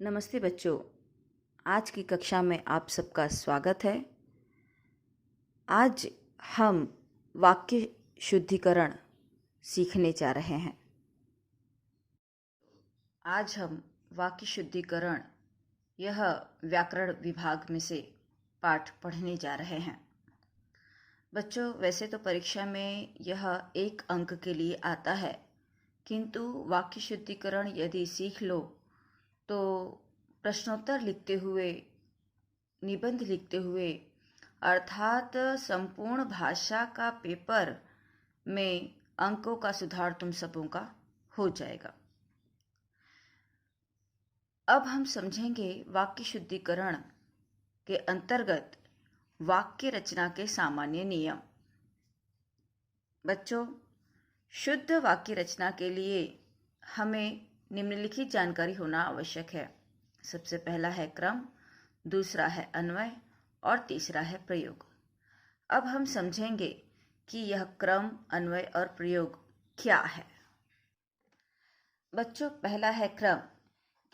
नमस्ते बच्चों। आज की कक्षा में आप सबका स्वागत है। आज हम वाक्य शुद्धिकरण सीखने जा रहे हैं। आज हम वाक्य शुद्धिकरण यह व्याकरण विभाग में से पाठ पढ़ने जा रहे हैं। बच्चों, वैसे तो परीक्षा में यह 1 अंक के लिए आता है, किंतु वाक्य शुद्धिकरण यदि सीख लो तो प्रश्नोत्तर लिखते हुए, निबंध लिखते हुए, अर्थात संपूर्ण भाषा का पेपर में अंकों का सुधार तुम सबों का हो जाएगा। अब हम समझेंगे वाक्य शुद्धिकरण के अंतर्गत वाक्य रचना के सामान्य नियम। बच्चों, शुद्ध वाक्य रचना के लिए हमें निम्नलिखित जानकारी होना आवश्यक है। सबसे पहला है क्रम, दूसरा है अन्वय और तीसरा है प्रयोग। अब हम समझेंगे कि यह क्रम, अन्वय और प्रयोग क्या है। बच्चों, पहला है क्रम।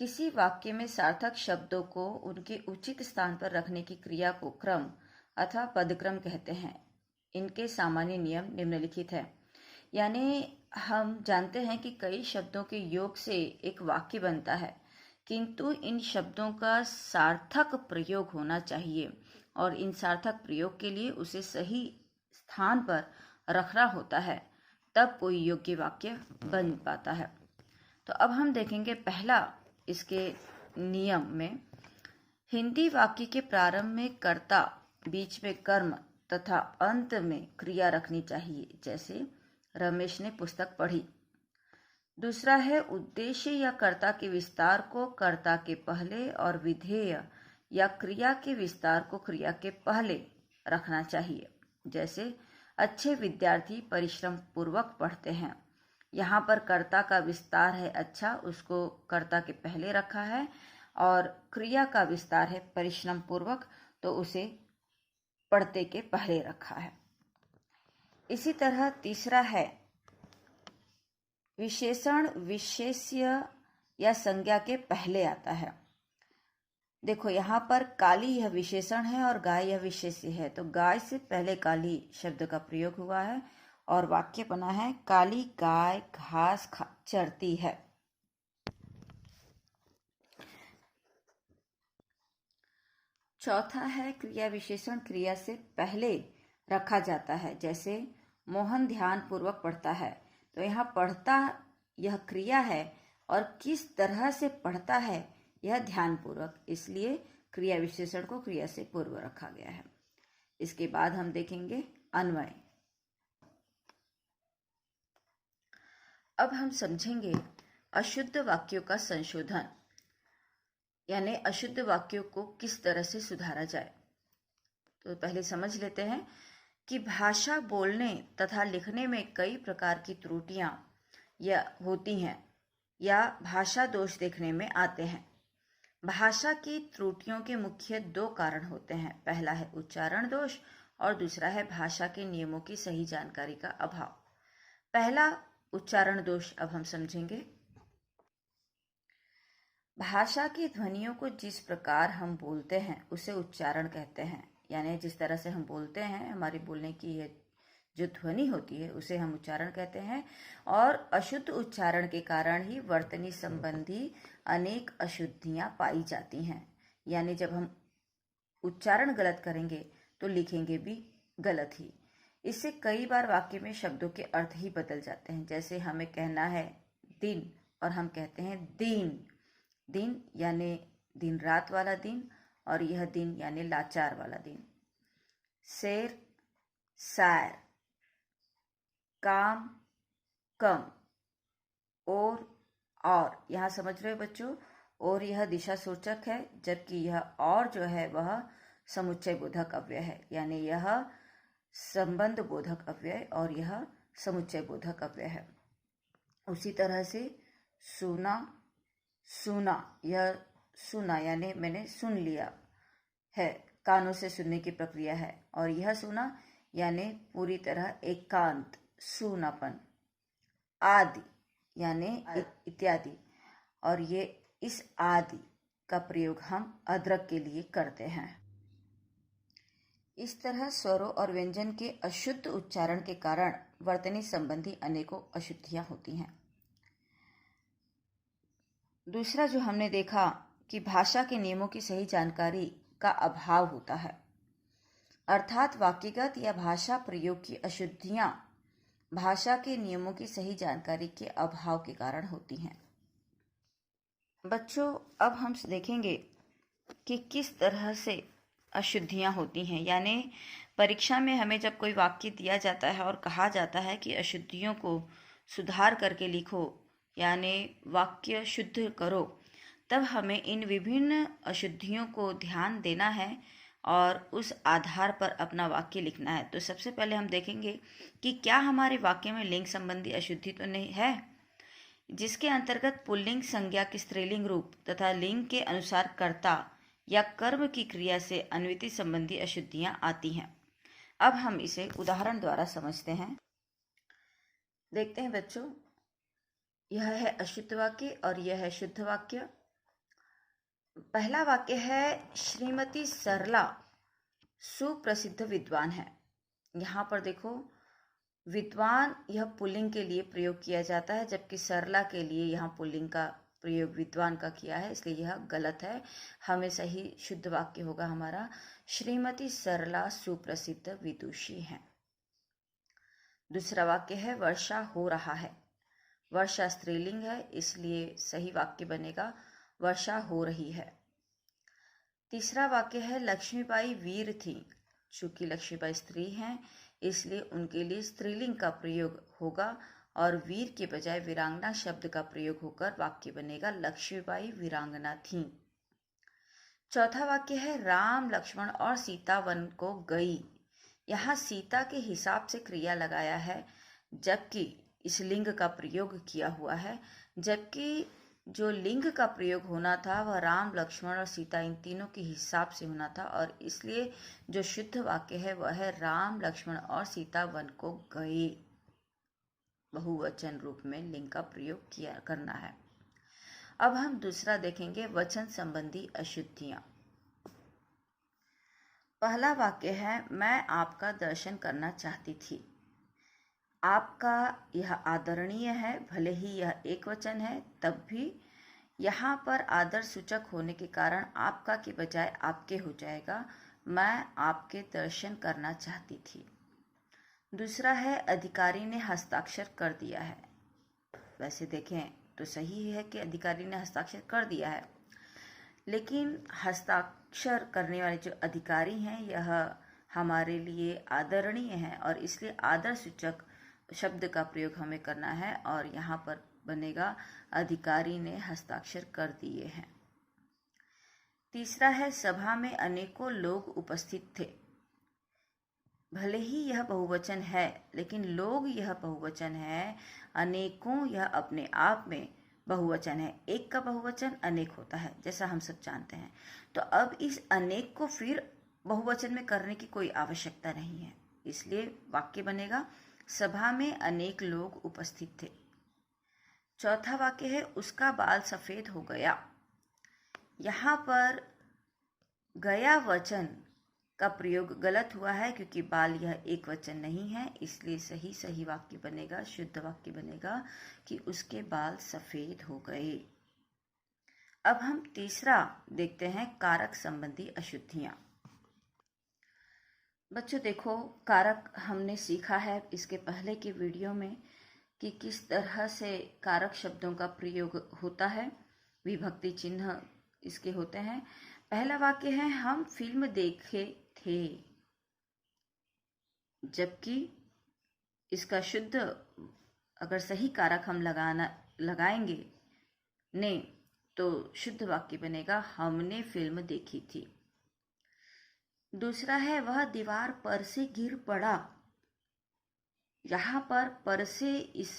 किसी वाक्य में सार्थक शब्दों को उनके उचित स्थान पर रखने की क्रिया को क्रम अथवा पदक्रम कहते हैं। इनके सामान्य नियम निम्नलिखित है। यानी हम जानते हैं कि कई शब्दों के योग से एक वाक्य बनता है, किंतु इन शब्दों का सार्थक प्रयोग होना चाहिए और इन सार्थक प्रयोग के लिए उसे सही स्थान पर रखना होता है, तब कोई योग्य वाक्य बन पाता है। तो अब हम देखेंगे पहला इसके नियम में, हिंदी वाक्य के प्रारंभ में कर्ता, बीच में कर्म तथा अंत में क्रिया रखनी चाहिए। जैसे रमेश ने पुस्तक पढ़ी। दूसरा है उद्देश्य या कर्ता के विस्तार को कर्ता के पहले और विधेय या क्रिया के विस्तार को क्रिया के पहले रखना चाहिए। जैसे अच्छे विद्यार्थी परिश्रम पूर्वक पढ़ते हैं। यहाँ पर कर्ता का विस्तार है अच्छा, उसको कर्ता के पहले रखा है, और क्रिया का विस्तार है परिश्रम पूर्वक, तो उसे पढ़ते के पहले रखा है। इसी तरह तीसरा है विशेषण विशेष्य या संज्ञा के पहले आता है। देखो, यहाँ पर काली यह विशेषण है और गाय यह विशेष्य है, तो गाय से पहले काली शब्द का प्रयोग हुआ है और वाक्य बना है काली गाय घास चरती है। चौथा है क्रिया विशेषण क्रिया से पहले रखा जाता है। जैसे मोहन ध्यान पूर्वक पढ़ता है, तो यहाँ पढ़ता यह क्रिया है और किस तरह से पढ़ता है यह ध्यान पूर्वक, इसलिए क्रिया विशेषण को क्रिया से पूर्व रखा गया है। इसके बाद हम देखेंगे अन्वय। अब हम समझेंगे अशुद्ध वाक्यों का संशोधन, यानी अशुद्ध वाक्यों को किस तरह से सुधारा जाए। तो पहले समझ लेते हैं कि भाषा बोलने तथा लिखने में कई प्रकार की त्रुटियां या होती हैं या भाषा दोष देखने में आते हैं। भाषा की त्रुटियों के मुख्य 2 कारण होते हैं। पहला है उच्चारण दोष और दूसरा है भाषा के नियमों की सही जानकारी का अभाव। पहला उच्चारण दोष अब हम समझेंगे। भाषा की ध्वनियों को जिस प्रकार हम बोलते हैं उसे उच्चारण कहते हैं। यानी जिस तरह से हम बोलते हैं, हमारी बोलने की ये जो ध्वनि होती है उसे हम उच्चारण कहते हैं। और अशुद्ध उच्चारण के कारण ही वर्तनी संबंधी अनेक अशुद्धियां पाई जाती हैं। यानी जब हम उच्चारण गलत करेंगे तो लिखेंगे भी गलत ही। इससे कई बार वाक्य में शब्दों के अर्थ ही बदल जाते हैं। जैसे हमें कहना है दिन और हम कहते हैं दिन। दिन यानी दिन रात वाला दिन, और यह दिन यानी लाचार वाला दिन। शेर सैर, काम कम, और यहाँ समझ रहे हो बच्चों, और यह दिशा सूचक है, जबकि यह और जो है वह समुच्चय बोधक अव्यय है। यानी यह संबंध बोधक अव्यय और यह समुच्चय बोधक अव्यय है। उसी तरह से सुना, सुना, यह सुना यानी मैंने सुन लिया है, कानों से सुनने की प्रक्रिया है। और यह सुना यानी पूरी तरह एकांत, सूनापन। आदि यानी इत्यादि, और ये इस आदि का प्रयोग हम अदरक के लिए करते हैं। इस तरह स्वरों और व्यंजन के अशुद्ध उच्चारण के कारण वर्तनी संबंधी अनेकों अशुद्धियां होती हैं। दूसरा जो हमने देखा कि भाषा के नियमों की सही जानकारी का अभाव होता है, अर्थात वाक्यगत या भाषा प्रयोग की अशुद्धियां भाषा के नियमों की सही जानकारी के अभाव के कारण होती हैं। बच्चों, अब हम देखेंगे कि किस तरह से अशुद्धियां होती हैं। यानी परीक्षा में हमें जब कोई वाक्य दिया जाता है और कहा जाता है कि अशुद्धियों को सुधार करके लिखो, यानी वाक्य शुद्ध करो, तब हमें इन विभिन्न अशुद्धियों को ध्यान देना है और उस आधार पर अपना वाक्य लिखना है। तो सबसे पहले हम देखेंगे कि क्या हमारे वाक्य में लिंग संबंधी अशुद्धि तो नहीं है, जिसके अंतर्गत पुल्लिंग संज्ञा के स्त्रीलिंग रूप तथा लिंग के अनुसार कर्ता या कर्म की क्रिया से अन्विति संबंधी अशुद्धियां आती हैं। अब हम इसे उदाहरण द्वारा समझते हैं। देखते हैं बच्चों, यह है अशुद्ध वाक्य और यह है शुद्ध वाक्य। पहला वाक्य है श्रीमती सरला सुप्रसिद्ध विद्वान है। यहाँ पर देखो, विद्वान यह पुल्लिंग के लिए प्रयोग किया जाता है, जबकि सरला के लिए यहाँ पुल्लिंग का प्रयोग विद्वान का किया है, इसलिए यह गलत है। हमें सही शुद्ध वाक्य होगा हमारा, श्रीमती सरला सुप्रसिद्ध विदुषी हैं। दूसरा वाक्य है वर्षा हो रहा है। वर्षा स्त्रीलिंग है, इसलिए सही वाक्य बनेगा वर्षा हो रही है। तीसरा वाक्य है लक्ष्मीबाई वीर थी। चूंकि लक्ष्मीबाई स्त्री हैं, इसलिए उनके लिए स्त्रीलिंग का प्रयोग होगा और वीर के बजाय वीरांगना शब्द का प्रयोग होकर वाक्य बनेगा लक्ष्मीबाई वीरांगना थीं। चौथा वाक्य है राम लक्ष्मण और सीता वन को गई। यहाँ सीता के हिसाब से क्रिया लगाया है, जबकि इस लिंग का प्रयोग किया हुआ है, जबकि जो लिंग का प्रयोग होना था वह राम लक्ष्मण और सीता इन तीनों के हिसाब से होना था, और इसलिए जो शुद्ध वाक्य है वह है राम लक्ष्मण और सीता वन को गए। बहुवचन रूप में लिंग का प्रयोग किया करना है। अब हम दूसरा देखेंगे वचन संबंधी अशुद्धियां। पहला वाक्य है मैं आपका दर्शन करना चाहती थी। आपका यह आदरणीय है, भले ही यह एक वचन है, तब भी यहाँ पर आदर सूचक होने के कारण आपका के बजाय आपके हो जाएगा। मैं आपके दर्शन करना चाहती थी। दूसरा है अधिकारी ने हस्ताक्षर कर दिया है। वैसे देखें तो सही है कि अधिकारी ने हस्ताक्षर कर दिया है, लेकिन हस्ताक्षर करने वाले जो अधिकारी हैं यह हमारे लिए आदरणीय है, और इसलिए आदर सूचक शब्द का प्रयोग हमें करना है, और यहाँ पर बनेगा अधिकारी ने हस्ताक्षर कर दिए हैं। तीसरा है सभा में अनेकों लोग उपस्थित थे। भले ही यह बहुवचन है, लेकिन लोग यह बहुवचन है, अनेकों यह अपने आप में बहुवचन है। एक का बहुवचन अनेक होता है, जैसा हम सब जानते हैं। तो अब इस अनेक को फिर बहुवचन में करने की कोई आवश्यकता नहीं है, इसलिए वाक्य बनेगा सभा में अनेक लोग उपस्थित थे। चौथा वाक्य है उसका बाल सफेद हो गया। यहाँ पर गया वचन का प्रयोग गलत हुआ है, क्योंकि बाल यह एक वचन नहीं है, इसलिए सही वाक्य बनेगा, शुद्ध वाक्य बनेगा कि उसके बाल सफेद हो गए। अब हम तीसरा देखते हैं कारक संबंधी अशुद्धियां। बच्चों देखो, कारक हमने सीखा है इसके पहले के वीडियो में कि किस तरह से कारक शब्दों का प्रयोग होता है, विभक्ति चिन्ह इसके होते हैं। पहला वाक्य है हम फिल्म देखे थे, जबकि इसका शुद्ध अगर सही कारक हम लगाएंगे ने, तो शुद्ध वाक्य बनेगा हमने फिल्म देखी थी। दूसरा है वह दीवार पर से गिर पड़ा। यहाँ पर से इस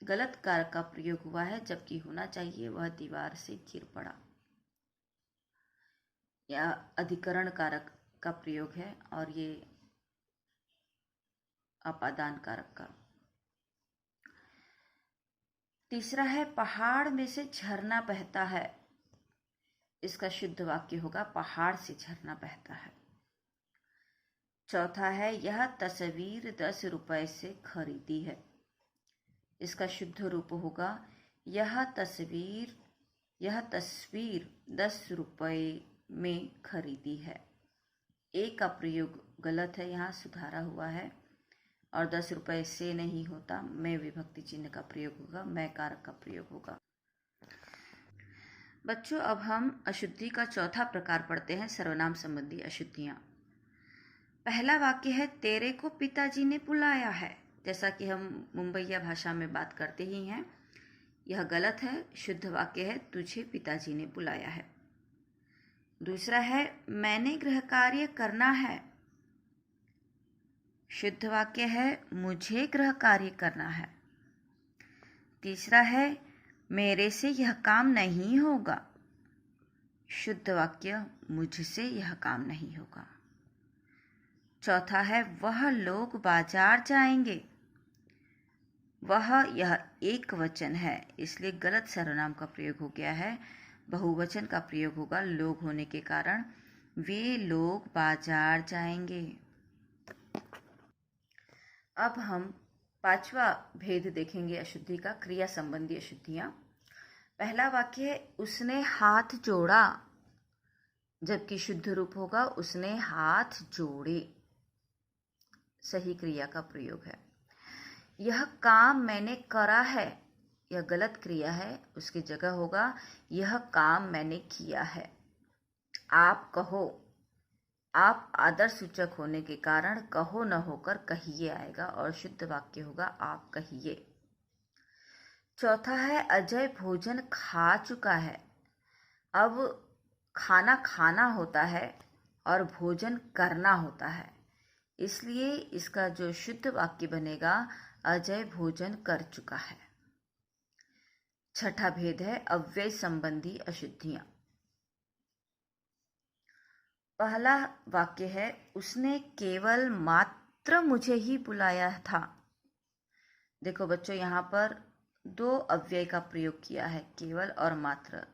गलत कारक का प्रयोग हुआ है, जबकि होना चाहिए वह दीवार से गिर पड़ा। या अधिकरण कारक का प्रयोग है, और ये अपादान कारक का। तीसरा है पहाड़ में से झरना बहता है। इसका शुद्ध वाक्य होगा पहाड़ से झरना बहता है। चौथा है यह तस्वीर 10 रुपए से खरीदी है। इसका शुद्ध रूप होगा यह तस्वीर 10 रुपए में खरीदी है। ए का प्रयोग गलत है, यहाँ सुधारा हुआ है और 10 रुपए से नहीं होता, मैं विभक्ति चिन्ह का प्रयोग होगा, मैं कारक का प्रयोग होगा। बच्चों, अब हम अशुद्धि का चौथा प्रकार पढ़ते हैं, सर्वनाम संबंधी अशुद्धियाँ। पहला वाक्य है तेरे को पिताजी ने बुलाया है। जैसा कि हम मुंबईया भाषा में बात करते ही हैं, यह गलत है। शुद्ध वाक्य है तुझे पिताजी ने बुलाया है। दूसरा है मैंने गृह कार्य करना है। शुद्ध वाक्य है मुझे गृह कार्य करना है। तीसरा है मेरे से यह काम नहीं होगा। शुद्ध वाक्य मुझसे यह काम नहीं होगा। चौथा है वह लोग बाजार जाएंगे। वह यह एक वचन है, इसलिए गलत सर्वनाम का प्रयोग हो गया है। बहुवचन का प्रयोग होगा लोग होने के कारण। वे लोग बाजार जाएंगे। अब हम पांचवा भेद देखेंगे अशुद्धि का, क्रिया संबंधी अशुद्धियां। पहला वाक्य है उसने हाथ जोड़ा, जबकि शुद्ध रूप होगा उसने हाथ जोड़े। सही क्रिया का प्रयोग है। यह काम मैंने करा है, यह गलत क्रिया है, उसकी जगह होगा यह काम मैंने किया है। आप कहो, आप आदर सूचक होने के कारण कहो न होकर कहिए आएगा और शुद्ध वाक्य होगा आप कहिए। चौथा है अजय भोजन खा चुका है। अब खाना खाना होता है और भोजन करना होता है, इसलिए इसका जो शुद्ध वाक्य बनेगा अजय भोजन कर चुका है। छठा भेद है अव्यय संबंधी अशुद्धियां। पहला वाक्य है उसने केवल मात्र मुझे ही बुलाया था। देखो बच्चों, यहाँ पर दो अव्यय का प्रयोग किया है, केवल और मात्र।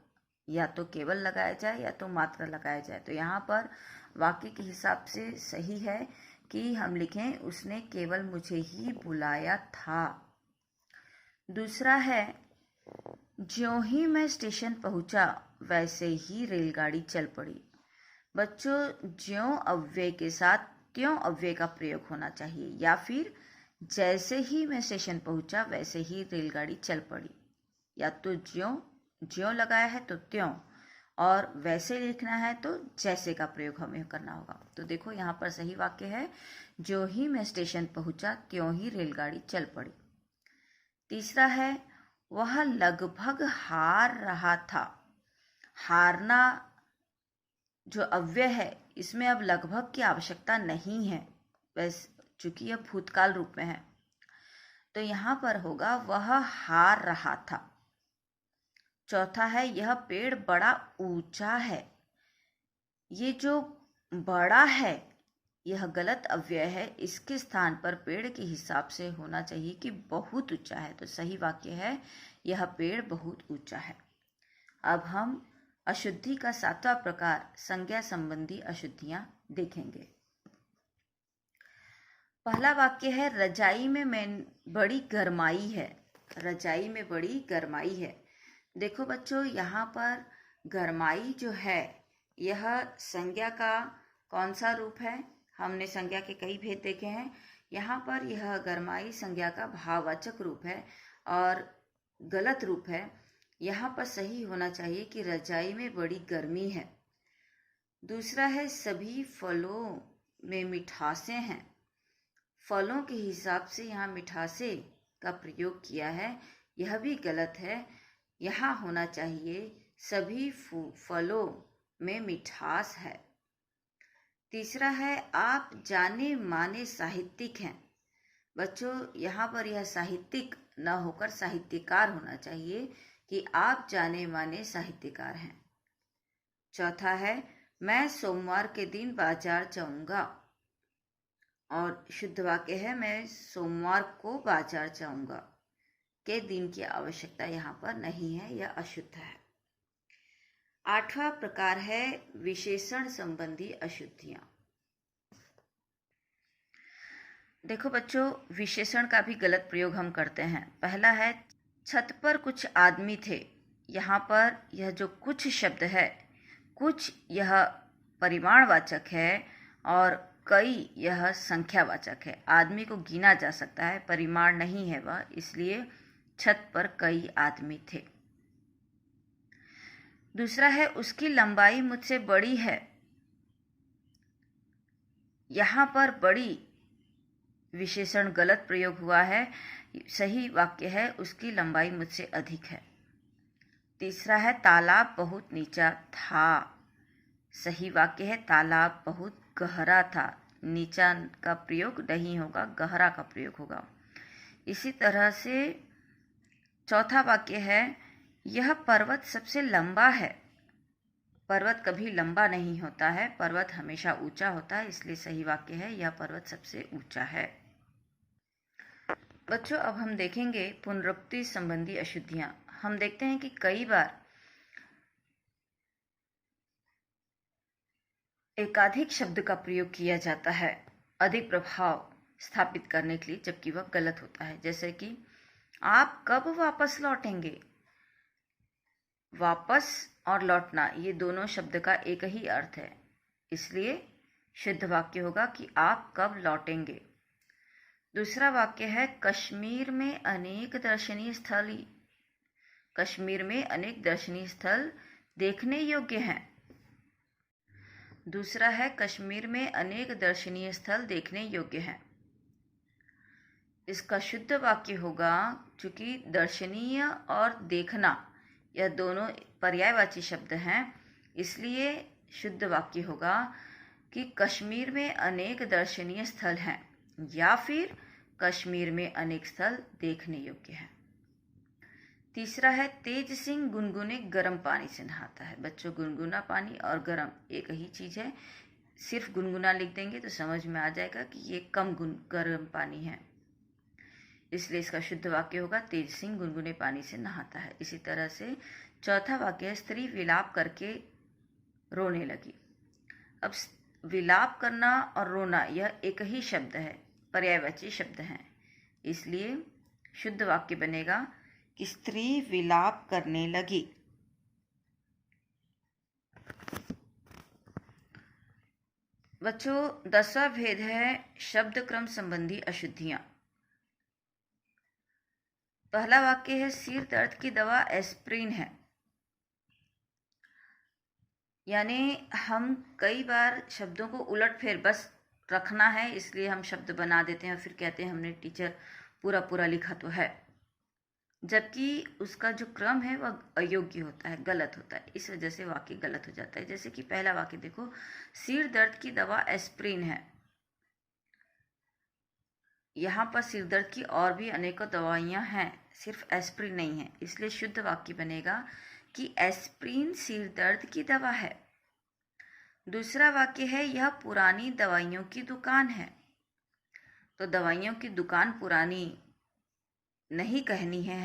या तो केवल लगाया जाए या तो मात्र लगाया जाए। तो यहाँ पर वाक्य के हिसाब से सही है कि हम लिखें उसने केवल मुझे ही बुलाया था। दूसरा है ज्यों ही मैं स्टेशन पहुंचा वैसे ही रेलगाड़ी चल पड़ी। बच्चों, ज्यों अव्यय के साथ त्यों अव्यय का प्रयोग होना चाहिए, या फिर जैसे ही मैं स्टेशन पहुंचा वैसे ही रेलगाड़ी चल पड़ी। या तो ज्यों लगाया है तो त्यों, और वैसे लिखना है तो जैसे का प्रयोग हमें करना होगा। तो देखो यहाँ पर सही वाक्य है जो ही मैं स्टेशन पहुंचा त्यों ही रेलगाड़ी चल पड़ी। तीसरा है वह लगभग हार रहा था। हारना जो अव्यय है इसमें अब लगभग की आवश्यकता नहीं है, बस चूंकि यह भूतकाल रूप में है, तो यहाँ पर होगा वह हार रहा था। चौथा है यह पेड़ बड़ा ऊंचा है। ये जो बड़ा है यह गलत अव्यय है, इसके स्थान पर पेड़ के हिसाब से होना चाहिए कि बहुत ऊंचा है। तो सही वाक्य है यह पेड़ बहुत ऊंचा है। अब हम अशुद्धि का सातवां प्रकार संज्ञा संबंधी अशुद्धियां देखेंगे। पहला वाक्य है रजाई में बड़ी गरमाई है। रजाई में बड़ी गरमाई है। देखो बच्चों, यहाँ पर गरमाई जो है यह संज्ञा का कौन सा रूप है? हमने संज्ञा के कई भेद देखे हैं। यहाँ पर यह गरमाई संज्ञा का भाववाचक रूप है और गलत रूप है। यहाँ पर सही होना चाहिए कि रजाई में बड़ी गर्मी है। दूसरा है सभी फलों में मिठासें हैं। फलों के हिसाब से यहाँ मिठासे का प्रयोग किया है, यह भी गलत है। यहाँ होना चाहिए सभी फलों में मिठास है। तीसरा है आप जाने माने साहित्यिक हैं। बच्चों, यहाँ पर यह साहित्यिक न होकर साहित्यकार होना चाहिए कि आप जाने माने साहित्यकार हैं। चौथा है मैं सोमवार के दिन बाजार जाऊंगा, और शुद्ध वाक्य है मैं सोमवार को बाजार जाऊंगा। के दिन की आवश्यकता यहाँ पर नहीं है, यह अशुद्ध है। आठवां प्रकार है विशेषण संबंधी अशुद्धियां। देखो बच्चों, विशेषण का भी गलत प्रयोग हम करते हैं। पहला है, छत पर कुछ आदमी थे। यहाँ पर यह जो कुछ शब्द है, कुछ यह परिमाणवाचक है और कई यह संख्यावाचक है। आदमी को गिना जा सकता है, परिमाण नहीं है वह, इसलिए छत पर कई आदमी थे। दूसरा है, उसकी लंबाई मुझसे बड़ी है। यहाँ पर बड़ी विशेषण गलत प्रयोग हुआ है। सही वाक्य है, उसकी लंबाई मुझसे अधिक है। तीसरा है, तालाब बहुत नीचा था। सही वाक्य है, तालाब बहुत गहरा था। नीचा का प्रयोग नहीं होगा, गहरा का प्रयोग होगा। इसी तरह से चौथा वाक्य है, यह पर्वत सबसे लंबा है। पर्वत कभी लंबा नहीं होता है, पर्वत हमेशा ऊंचा होता है, इसलिए सही वाक्य है, यह पर्वत सबसे ऊंचा है। बच्चों, अब हम देखेंगे पुनरुक्ति संबंधी अशुद्धियां। हम देखते हैं कि कई बार एकाधिक शब्द का प्रयोग किया जाता है अधिक प्रभाव स्थापित करने के लिए, जबकि वह गलत होता है। जैसे कि आप कब वापस लौटेंगे। वापस और लौटना, ये दोनों शब्द का एक ही अर्थ है, इसलिए शुद्ध वाक्य होगा कि आप कब लौटेंगे। दूसरा वाक्य है, कश्मीर में अनेक दर्शनीय स्थल। कश्मीर में अनेक दर्शनीय स्थल देखने योग्य हैं। दूसरा है, कश्मीर में अनेक दर्शनीय स्थल देखने योग्य हैं। इसका शुद्ध वाक्य होगा, चूंकि दर्शनीय और देखना यह दोनों पर्यायवाची शब्द हैं, इसलिए शुद्ध वाक्य होगा कि कश्मीर में अनेक दर्शनीय स्थल हैं, या फिर कश्मीर में अनेक स्थल देखने योग्य हैं। तीसरा है, तेज सिंह गुनगुने गर्म पानी से नहाता है। बच्चों, गुनगुना पानी और गर्म एक ही चीज है। सिर्फ गुनगुना लिख देंगे तो समझ में आ जाएगा कि ये कम गर्म पानी है, इसलिए इसका शुद्ध वाक्य होगा, तेज सिंह गुनगुने पानी से नहाता है। इसी तरह से चौथा वाक्य है, स्त्री विलाप करके रोने लगी। अब विलाप करना और रोना यह एक ही शब्द है, पर्यायवाची शब्द हैं, इसलिए शुद्ध वाक्य बनेगा कि स्त्री विलाप करने लगी। बच्चों, 10वां भेद है शब्द क्रम संबंधी अशुद्धियां। पहला वाक्य है, सिर दर्द की दवा एस्प्रिन है। यानी हम कई बार शब्दों को उलट फेर बस रखना है, इसलिए हम शब्द बना देते हैं और फिर कहते हैं हमने टीचर पूरा पूरा लिखा तो है, जबकि उसका जो क्रम है वह अयोग्य होता है, गलत होता है। इस वजह से वाक्य गलत हो जाता है। जैसे कि पहला वाक्य देखो, सिर दर्द की दवा एस्प्रिन है। यहाँ पर सिर दर्द की और भी अनेकों दवाइयाँ हैं, सिर्फ एस्प्रिन नहीं है, इसलिए शुद्ध वाक्य बनेगा कि एस्प्रिन सिर दर्द की दवा है। दूसरा वाक्य है, यह पुरानी दवाइयों की दुकान है। तो दवाइयों की दुकान पुरानी नहीं कहनी है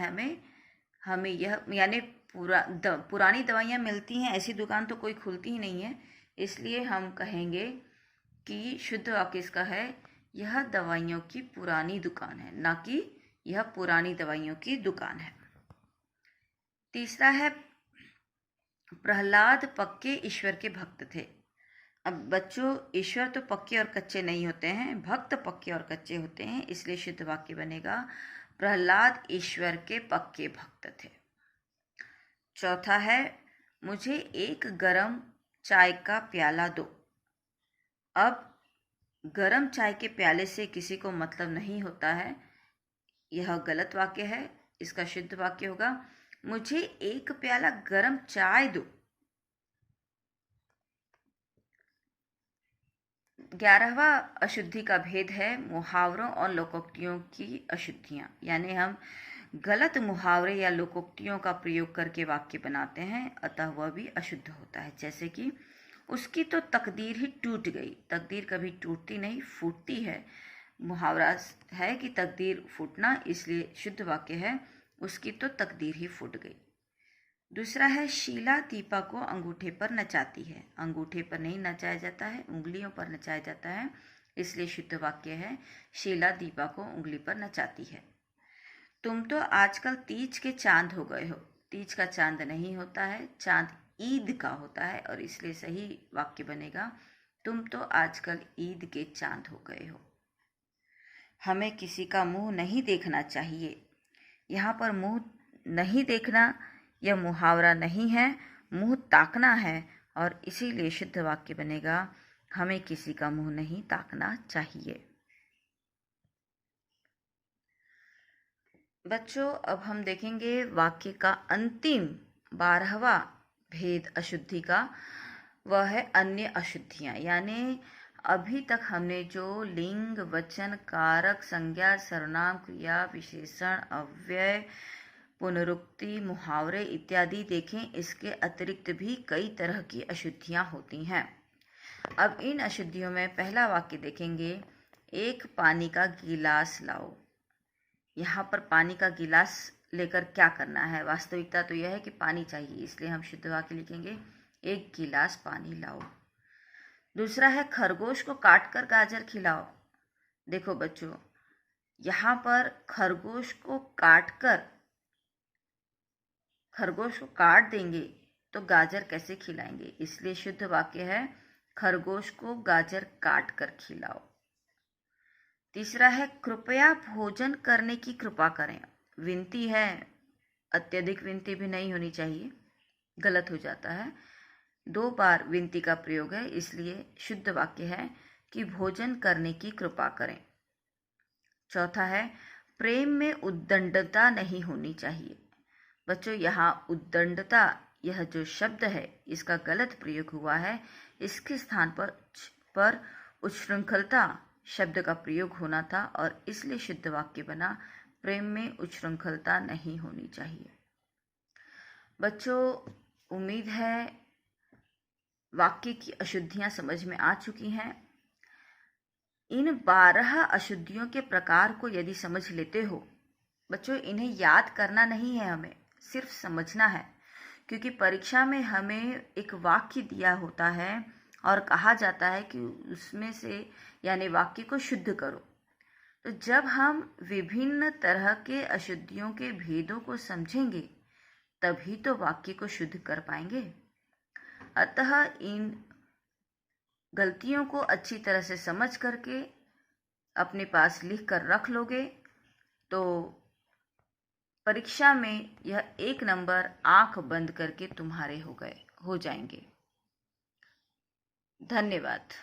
हमें यह, यानी पुरानी दवाइयाँ मिलती हैं ऐसी दुकान तो कोई खुलती ही नहीं है, इसलिए हम कहेंगे कि शुद्ध वाक्य इसका है, यह दवाइयों की पुरानी दुकान है, ना कि यह पुरानी दवाइयों की दुकान है। तीसरा है, प्रहलाद पक्के ईश्वर के भक्त थे। अब बच्चों, ईश्वर तो पक्के और कच्चे नहीं होते हैं, भक्त पक्के और कच्चे होते हैं, इसलिए शुद्ध वाक्य बनेगा, प्रहलाद ईश्वर के पक्के भक्त थे। चौथा है, मुझे एक गरम चाय का प्याला दो। अब गरम चाय के प्याले से किसी को मतलब नहीं होता है, यह गलत वाक्य है। इसका शुद्ध वाक्य होगा, मुझे एक प्याला गरम चाय दो। 11वां अशुद्धि का भेद है मुहावरों और लोकोक्तियों की अशुद्धियां। यानी हम गलत मुहावरे या लोकोक्तियों का प्रयोग करके वाक्य बनाते हैं, अतः वह भी अशुद्ध होता है। जैसे कि उसकी तो तकदीर ही टूट गई। तकदीर कभी टूटती नहीं, फूटती है। मुहावरा है कि तकदीर फूटना, इसलिए शुद्ध वाक्य है, उसकी तो तकदीर ही फूट गई। दूसरा है शीला दीपा को अंगूठे पर नचाती है। अंगूठे पर नहीं नचाया जाता है, उंगलियों पर नचाया जाता है, इसलिए शुद्ध वाक्य है शीला दीपा को उंगली पर नचाती है। तुम तो आजकल तीज के चांद हो गए हो। तीज का चांद नहीं होता है, चांद ईद का होता है, और इसलिए सही वाक्य बनेगा तुम तो आजकल ईद के चांद हो गए हो। हमें किसी का मुंह नहीं देखना चाहिए। यहाँ पर मुंह नहीं देखना यह मुहावरा नहीं है, मुंह ताकना है, और इसीलिए शुद्ध वाक्य बनेगा हमें किसी का मुंह नहीं ताकना चाहिए। बच्चों, अब हम देखेंगे वाक्य का अंतिम 12वां भेद अशुद्धि का। वह है अन्य अशुद्धियां। यानी अभी तक हमने जो लिंग, वचन, कारक, संज्ञा, सर्वनाम, क्रिया, विशेषण, अव्यय, पुनरुक्ति, मुहावरे इत्यादि देखें, इसके अतिरिक्त भी कई तरह की अशुद्धियां होती हैं। अब इन अशुद्धियों में पहला वाक्य देखेंगे, एक पानी का गिलास लाओ। यहाँ पर पानी का गिलास लेकर क्या करना है? वास्तविकता तो यह है कि पानी चाहिए, इसलिए हम शुद्ध वाक्य लिखेंगे एक गिलास पानी लाओ। दूसरा है खरगोश को काटकर गाजर खिलाओ। देखो बच्चों, यहाँ पर खरगोश को काट देंगे तो गाजर कैसे खिलाएंगे, इसलिए शुद्ध वाक्य है खरगोश को गाजर काट कर खिलाओ। तीसरा है कृपया भोजन करने की कृपा करें। विनती है, अत्यधिक विनती भी नहीं होनी चाहिए, गलत हो जाता है। 2 बार विनती का प्रयोग है, इसलिए शुद्ध वाक्य है कि भोजन करने की कृपा करें। चौथा है प्रेम में उद्दंडता नहीं होनी चाहिए। बच्चों, यहाँ उद्दंडता यह जो शब्द है इसका गलत प्रयोग हुआ है। इसके स्थान पर उच्छृंखलता शब्द का प्रयोग होना था, और इसलिए शुद्ध वाक्य बना प्रेम में उच्छृंखलता नहीं होनी चाहिए। बच्चों, उम्मीद है वाक्य की अशुद्धियां समझ में आ चुकी हैं। इन 12 अशुद्धियों के प्रकार को यदि समझ लेते हो बच्चों, इन्हें याद करना नहीं है, हमें सिर्फ समझना है, क्योंकि परीक्षा में हमें एक वाक्य दिया होता है और कहा जाता है कि उसमें से यानी वाक्य को शुद्ध करो। तो जब हम विभिन्न तरह के अशुद्धियों के भेदों को समझेंगे तभी तो वाक्य को शुद्ध कर पाएंगे। अतः इन गलतियों को अच्छी तरह से समझ करके अपने पास लिख कर रख लोगे तो परीक्षा में यह 1 नंबर आंख बंद करके तुम्हारे हो जाएंगे। धन्यवाद।